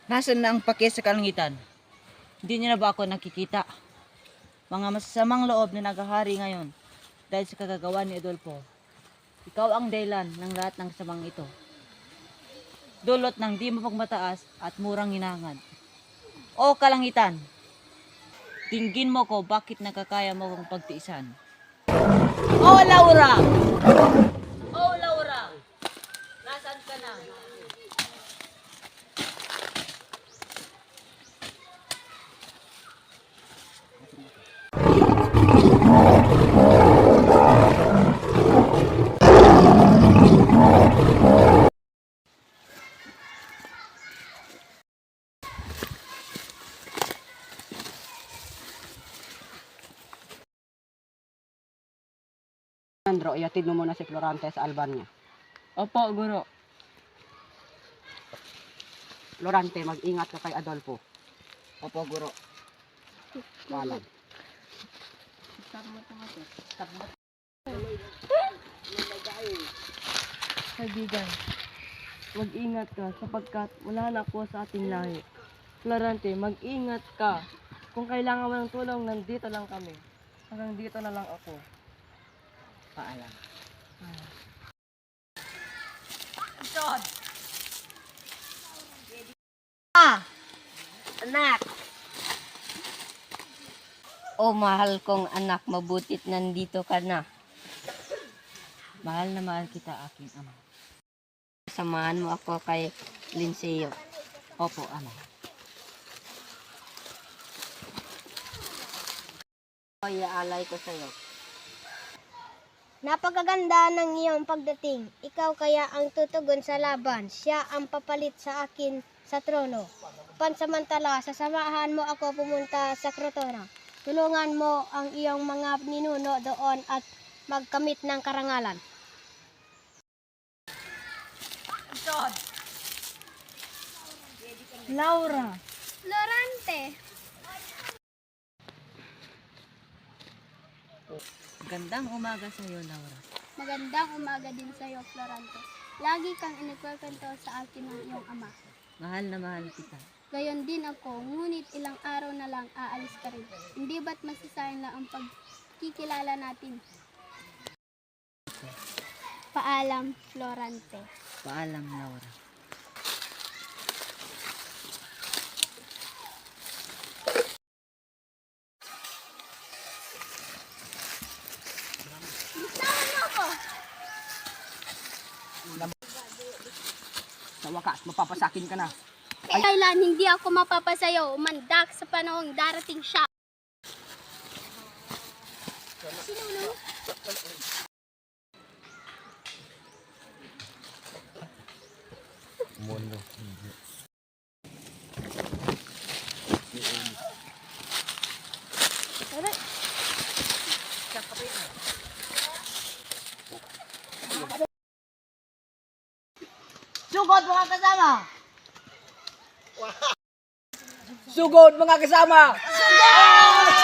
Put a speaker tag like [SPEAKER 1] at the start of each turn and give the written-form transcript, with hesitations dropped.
[SPEAKER 1] Nasaan na ang pake sa kalangitan? Hindi niyo na ba ako nakikita? Mga masasamang loob na naghahari ngayon dahil sa kagagawa ni Adolfo. Ikaw ang dahilan ng lahat ng samang ito. Dulot ng di mapagmataas at murang hinangad. O kalangitan, dinggin mo ko bakit nakakaya mo kong pagtiisan. O Laura! O Laura! Nasaan ka na?
[SPEAKER 2] Sandro, iatid mo muna si Florante sa Albania.
[SPEAKER 1] Opo, guro.
[SPEAKER 2] Florante, mag-ingat ka kay Adolfo.
[SPEAKER 1] Opo, guro.
[SPEAKER 2] Paalam.
[SPEAKER 3] Kaibigan, mag-ingat ka sapagkat wala na ako sa ating lahi. Florante, mag-ingat ka. Kung kailangan mo ng tulong, nandito lang kami. Hanggang dito na lang ako.
[SPEAKER 1] Paalam.
[SPEAKER 4] Anak! O mahal kong anak, mabutit nandito ka na.
[SPEAKER 1] Mahal na mahal kita, aking ama.
[SPEAKER 4] Samahan mo ako kay Linseo.
[SPEAKER 1] Opo, ama.
[SPEAKER 4] Iaalay ko sa'yo.
[SPEAKER 5] Napakaganda ng iyong pagdating. Ikaw kaya ang tutugon sa laban. Siya ang papalit sa akin sa trono. Pansamantala, sasamahan mo ako pumunta sa Crotona. Tulungan mo ang iyong mga ninuno doon at magkamit ng karangalan.
[SPEAKER 3] Laura!
[SPEAKER 5] Florante!
[SPEAKER 1] Gandang umaga sa iyo, Laura.
[SPEAKER 5] Magandang umaga din sa iyo, Florante. Lagi kang inikwento sa akin ng iyong ama.
[SPEAKER 1] Mahal na mahal kita.
[SPEAKER 5] Gayon din ako, ngunit ilang araw na lang aalis ka rin. Hindi ba't masasayang lang ang pagkikilala natin? Paalam, Florante.
[SPEAKER 1] Paalam, Laura.
[SPEAKER 2] Sa wakas, mapapasakin ka na.
[SPEAKER 5] Kailan hindi ako mapapasayo, umandak sa panahong darating siya. Sino?
[SPEAKER 1] Sugod mga kasama!
[SPEAKER 2] Sugod mga kasama! Sugod!